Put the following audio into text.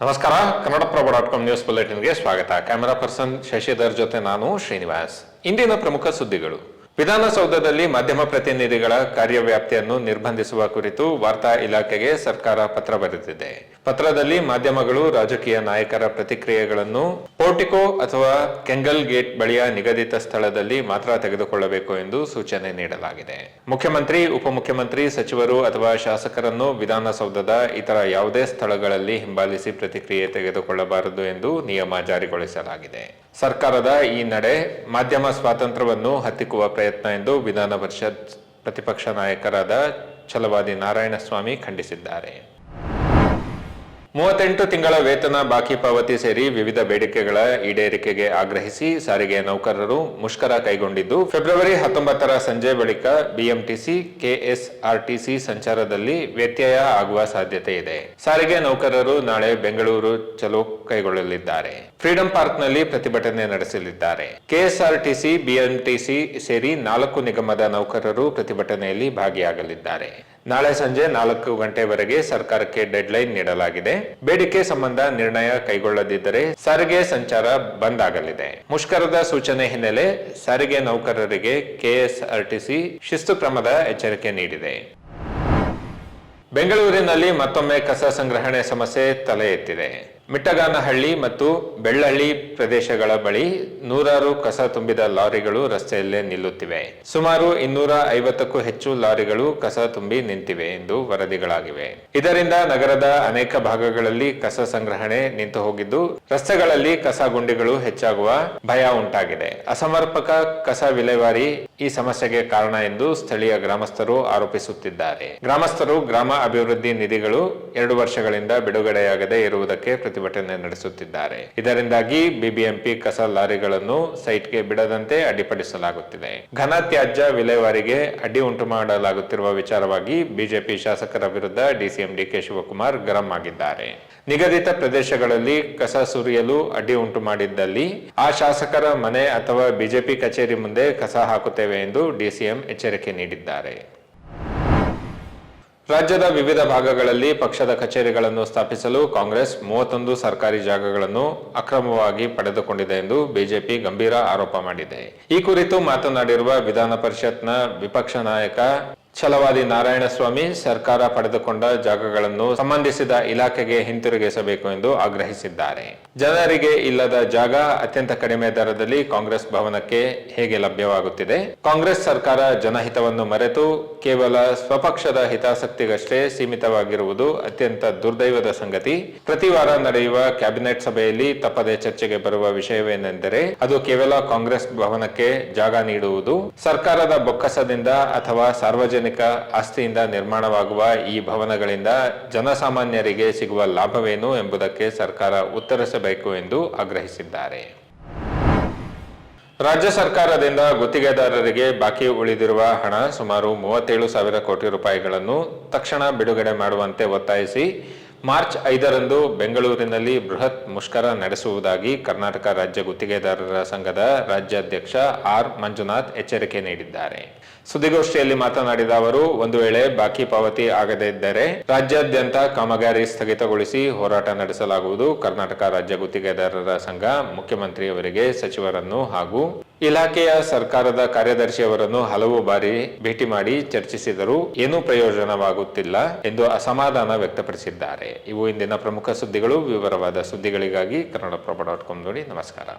ನಮಸ್ಕಾರ. ಕನ್ನಡಪ್ರಭ.com ನ್ಯೂಸ್ ಬುಲೆಟಿನ್ಗೆ ಸ್ವಾಗತ. Camera person Shashidhar ಜೊತೆ ನಾನು ಶ್ರೀನಿವಾಸ್. ಇಂದಿನ ಪ್ರಮುಖ ಸುದ್ದಿಗಳು. ವಿಧಾನಸೌಧದಲ್ಲಿ ಮಾಧ್ಯಮ ಪ್ರತಿನಿಧಿಗಳ ಕಾರ್ಯವ್ಯಾಪ್ತಿಯನ್ನು ನಿರ್ಬಂಧಿಸುವ ಕುರಿತು ವಾರ್ತಾ ಇಲಾಖೆಗೆ ಸರ್ಕಾರ ಪತ್ರ ಬರೆದಿದೆ. ಪತ್ರದಲ್ಲಿ ಮಾಧ್ಯಮಗಳು ರಾಜಕೀಯ ನಾಯಕರ ಪ್ರತಿಕ್ರಿಯೆಗಳನ್ನು ಪೋರ್ಟಿಕೋ ಅಥವಾ ಕೆಂಗಲ್ ಗೇಟ್ ಬಳಿಯ ನಿಗದಿತ ಸ್ಥಳದಲ್ಲಿ ಮಾತ್ರ ತೆಗೆದುಕೊಳ್ಳಬೇಕು ಎಂದು ಸೂಚನೆ ನೀಡಲಾಗಿದೆ. ಮುಖ್ಯಮಂತ್ರಿ, ಉಪಮುಖ್ಯಮಂತ್ರಿ, ಸಚಿವರು ಅಥವಾ ಶಾಸಕರನ್ನು ವಿಧಾನಸೌಧದ ಇತರ ಯಾವುದೇ ಸ್ಥಳಗಳಲ್ಲಿ ಹಿಂಬಾಲಿಸಿ ಪ್ರತಿಕ್ರಿಯೆ ತೆಗೆದುಕೊಳ್ಳಬಾರದು ಎಂದು ನಿಯಮ ಜಾರಿಗೊಳಿಸಲಾಗಿದೆ. ಸರ್ಕಾರದ ಈ ನಡೆ ಮಾಧ್ಯಮ ಸ್ವಾತಂತ್ರ್ಯವನ್ನು ಹತ್ತಿಕ್ಕುವ ಪ್ರಯತ್ನ ಎಂದು ವಿಧಾನ ಪರಿಷತ್ ಪ್ರತಿಪಕ್ಷ ನಾಯಕರಾದ ಛಲವಾದಿ ನಾರಾಯಣಸ್ವಾಮಿ ಖಂಡಿಸಿದ್ದಾರೆ. 38 ತಿಂಗಳ ವೇತನ ಬಾಕಿ ಪಾವತಿ ಸೇರಿ ವಿವಿಧ ಬೇಡಿಕೆಗಳ ಈಡೇರಿಕೆಗೆ ಆಗ್ರಹಿಸಿ ಸಾರಿಗೆ ನೌಕರರು ಮುಷ್ಕರ ಕೈಗೊಂಡಿದ್ದು, ಫೆಬ್ರವರಿ 19ರ ಸಂಜೆ ಬಳಿಕ ಬಿಎಂಟಿಸಿ, ಕೆಎಸ್ಆರ್ಟಿಸಿ ಸಂಚಾರದಲ್ಲಿ ವ್ಯತ್ಯಯ ಆಗುವ ಸಾಧ್ಯತೆ ಇದೆ. ಸಾರಿಗೆ ನೌಕರರು ನಾಳೆ ಬೆಂಗಳೂರು ಚಲೋ ಕೈಗೊಳ್ಳಲಿದ್ದಾರೆ. ಫ್ರೀಡಂ ಪಾರ್ಕ್ನಲ್ಲಿ ಪ್ರತಿಭಟನೆ ನಡೆಸಲಿದ್ದಾರೆ. ಕೆಎಸ್ಆರ್ಟಿಸಿ, ಬಿಎಂಟಿಸಿ ಸೇರಿ 4 ನಿಗಮದ ನೌಕರರು ಪ್ರತಿಭಟನೆಯಲ್ಲಿ ಭಾಗಿಯಾಗಲಿದ್ದಾರೆ. ನಾಳೆ ಸಂಜೆ 4 ಗಂಟೆವರೆಗೆ ಸರ್ಕಾರಕ್ಕೆ ಡೆಡ್ಲೈನ್ ನೀಡಲಾಗಿದೆ. ಬೇಡಿಕೆ ಸಂಬಂಧ ನಿರ್ಣಯ ಕೈಗೊಳ್ಳದಿದ್ದರೆ ಸಾರಿಗೆ ಸಂಚಾರ ಬಂದ್ ಆಗಲಿದೆ. ಮುಷ್ಕರದ ಸೂಚನೆ ಹಿನ್ನೆಲೆ ಸಾರಿಗೆ ನೌಕರರಿಗೆ ಕೆಎಸ್ಆರ್ಟಿಸಿ ಶಿಸ್ತು ಕ್ರಮದ ಎಚ್ಚರಿಕೆ ನೀಡಿದೆ. ಬೆಂಗಳೂರಿನಲ್ಲಿ ಮತ್ತೊಮ್ಮೆ ಕಸ ಸಂಗ್ರಹಣೆ ಸಮಸ್ಯೆ ತಲೆ ಎತ್ತಿದೆ. ಮಿಟ್ಟಗಾನಹಳ್ಳಿ ಮತ್ತು ಬೆಳ್ಳಹಳ್ಳಿ ಪ್ರದೇಶಗಳ ಬಳಿ ನೂರಾರು ಕಸ ತುಂಬಿದ ಲಾರಿಗಳು ರಸ್ತೆಯಲ್ಲೇ ನಿಲ್ಲುತ್ತಿವೆ. ಸುಮಾರು 250ಕ್ಕೂ ಹೆಚ್ಚು ಲಾರಿಗಳು ಕಸ ತುಂಬಿ ನಿಂತಿವೆ ಎಂದು ವರದಿಗಳಾಗಿವೆ. ಇದರಿಂದ ನಗರದ ಅನೇಕ ಭಾಗಗಳಲ್ಲಿ ಕಸ ಸಂಗ್ರಹಣೆ ನಿಂತು ಹೋಗಿದ್ದು, ರಸ್ತೆಗಳಲ್ಲಿ ಕಸ ಗುಂಡಿಗಳು ಹೆಚ್ಚಾಗುವ ಭಯ ಉಂಟಾಗಿದೆ. ಅಸಮರ್ಪಕ ಕಸ ವಿಲೇವಾರಿ ಈ ಸಮಸ್ಯೆಗೆ ಕಾರಣ ಎಂದು ಸ್ಥಳೀಯ ಗ್ರಾಮಸ್ಥರು ಆರೋಪಿಸುತ್ತಿದ್ದಾರೆ. ಗ್ರಾಮಸ್ಥರು ಗ್ರಾಮ ಅಭಿವೃದ್ಧಿ ನಿಧಿಗಳು 2 ವರ್ಷಗಳಿಂದ ಬಿಡುಗಡೆಯಾಗದೇ ಇರುವುದಕ್ಕೆ ಪ್ರತಿಭಟನೆ ನಡೆಸುತ್ತಿದ್ದಾರೆ. ಇದರಿಂದಾಗಿ ಬಿಬಿಎಂಪಿ ಕಸ ಲಾರಿಗಳನ್ನು ಸೈಟ್ಗೆ ಬಿಡದಂತೆ ಅಡ್ಡಿಪಡಿಸಲಾಗುತ್ತಿದೆ. ಘನ ತ್ಯಾಜ್ಯ ವಿಲೇವಾರಿಗೆ ಅಡ್ಡಿ ಉಂಟು ಮಾಡಲಾಗುತ್ತಿರುವ ವಿಚಾರವಾಗಿ ಬಿಜೆಪಿ ಶಾಸಕರ ವಿರುದ್ಧ ಡಿಸಿಎಂ ಡಿಕೆ ಶಿವಕುಮಾರ್ ಗರಂ ಆಗಿದ್ದಾರೆ. ನಿಗದಿತ ಪ್ರದೇಶಗಳಲ್ಲಿ ಕಸ ಸುರಿಯಲು ಅಡ್ಡಿ ಉಂಟು ಮಾಡಿದ್ದಲ್ಲಿ ಆ ಶಾಸಕರ ಮನೆ ಅಥವಾ ಬಿಜೆಪಿ ಕಚೇರಿ ಮುಂದೆ ಕಸ ಹಾಕುತ್ತೇವೆ ಎಂದು ಡಿಸಿಎಂ ಎಚ್ಚರಿಕೆ ನೀಡಿದ್ದಾರೆ. ರಾಜ್ಯದ ವಿವಿಧ ಭಾಗಗಳಲ್ಲಿ ಪಕ್ಷದ ಕಚೇರಿಗಳನ್ನು ಸ್ಥಾಪಿಸಲು ಕಾಂಗ್ರೆಸ್ 31 ಸರ್ಕಾರಿ ಜಾಗಗಳನ್ನು ಅಕ್ರಮವಾಗಿ ಪಡೆದುಕೊಂಡಿದೆ ಎಂದು ಬಿಜೆಪಿ ಗಂಭೀರ ಆರೋಪ ಮಾಡಿದೆ. ಈ ಕುರಿತು ಮಾತನಾಡಿರುವ ವಿಧಾನ ಪರಿಷತ್ನ ವಿಪಕ್ಷ ನಾಯಕ ಛಲವಾದಿ ನಾರಾಯಣಸ್ವಾಮಿ, ಸರ್ಕಾರ ಪಡೆದುಕೊಂಡ ಜಾಗಗಳನ್ನು ಸಂಬಂಧಿಸಿದ ಇಲಾಖೆಗೆ ಹಿಂತಿರುಗಿಸಬೇಕು ಎಂದು ಆಗ್ರಹಿಸಿದ್ದಾರೆ. ಜನರಿಗೆ ಇಲ್ಲದ ಜಾಗ ಅತ್ಯಂತ ಕಡಿಮೆ ದರದಲ್ಲಿ ಕಾಂಗ್ರೆಸ್ ಭವನಕ್ಕೆ ಹೇಗೆ ಲಭ್ಯವಾಗುತ್ತಿದೆ? ಕಾಂಗ್ರೆಸ್ ಸರ್ಕಾರ ಜನಹಿತವನ್ನು ಮರೆತು ಕೇವಲ ಸ್ವಪಕ್ಷದ ಹಿತಾಸಕ್ತಿಗಷ್ಟೇ ಸೀಮಿತವಾಗಿರುವುದು ಅತ್ಯಂತ ದುರ್ದೈವದ ಸಂಗತಿ. ಪ್ರತಿ ವಾರ ನಡೆಯುವ ಕ್ಯಾಬಿನೆಟ್ ಸಭೆಯಲ್ಲಿ ತಪ್ಪದೆ ಚರ್ಚೆಗೆ ಬರುವ ವಿಷಯವೇನೆಂದರೆ ಅದು ಕೇವಲ ಕಾಂಗ್ರೆಸ್ ಭವನಕ್ಕೆ ಜಾಗ ನೀಡುವುದು. ಸರ್ಕಾರದ ಬೊಕ್ಕಸದಿಂದ ಅಥವಾ ಸಾರ್ವಜನಿಕ ಆಸ್ತಿಯಿಂದ ನಿರ್ಮಾಣವಾಗುವ ಈ ಭವನಗಳಿಂದ ಜನಸಾಮಾನ್ಯರಿಗೆ ಸಿಗುವ ಲಾಭವೇನು ಎಂಬುದಕ್ಕೆ ಸರ್ಕಾರ ಉತ್ತರಿಸಬೇಕು ಎಂದು ಆಗ್ರಹಿಸಿದ್ದಾರೆ. ರಾಜ್ಯ ಸರ್ಕಾರದಿಂದ ಗುತ್ತಿಗೆದಾರರಿಗೆ ಬಾಕಿ ಉಳಿದಿರುವ ಹಣ ಸುಮಾರು 37,000 ಕೋಟಿ ರೂಪಾಯಿಗಳನ್ನು ತಕ್ಷಣ ಬಿಡುಗಡೆ ಮಾಡುವಂತೆ ಒತ್ತಾಯಿಸಿ ಮಾರ್ಚ್ 5ರಂದು ಬೆಂಗಳೂರಿನಲ್ಲಿ ಬೃಹತ್ ಮುಷ್ಕರ ನಡೆಸುವುದಾಗಿ ಕರ್ನಾಟಕ ರಾಜ್ಯ ಗುತ್ತಿಗೆದಾರರ ಸಂಘದ ರಾಜ್ಯಾಧ್ಯಕ್ಷ ಆರ್ ಮಂಜುನಾಥ್ ಎಚ್ಚರಿಕೆ ನೀಡಿದ್ದಾರೆ. ಸುದ್ದಿಗೋಷ್ಠಿಯಲ್ಲಿ ಮಾತನಾಡಿದ ಅವರು, ಒಂದು ವೇಳೆ ಬಾಕಿ ಪಾವತಿ ಆಗದೇ ಇದ್ದರೆ ರಾಜ್ಯಾದ್ಯಂತ ಕಾಮಗಾರಿ ಸ್ಥಗಿತಗೊಳಿಸಿ ಹೋರಾಟ ನಡೆಸಲಾಗುವುದು. ಕರ್ನಾಟಕ ರಾಜ್ಯ ಗುತ್ತಿಗೆದಾರರ ಸಂಘ ಮುಖ್ಯಮಂತ್ರಿಯವರಿಗೆ, ಸಚಿವರನ್ನು ಹಾಗೂ ಇಲಾಖೆಯ ಸರ್ಕಾರದ ಕಾರ್ಯದರ್ಶಿಯವರನ್ನು ಹಲವು ಬಾರಿ ಭೇಟಿ ಮಾಡಿ ಚರ್ಚಿಸಿದರೂ ಏನೂ ಪ್ರಯೋಜನವಾಗುತ್ತಿಲ್ಲ ಎಂದು ಅಸಮಾಧಾನ ವ್ಯಕ್ತಪಡಿಸಿದ್ದಾರೆ. ಇವು ಇಂದಿನ ಪ್ರಮುಖ ಸುದ್ದಿಗಳು. ವಿವರವಾದ ಸುದ್ದಿಗಳಿಗಾಗಿ ಕನ್ನಡಪ್ರಭ.com ನೋಡಿ. ನಮಸ್ಕಾರ.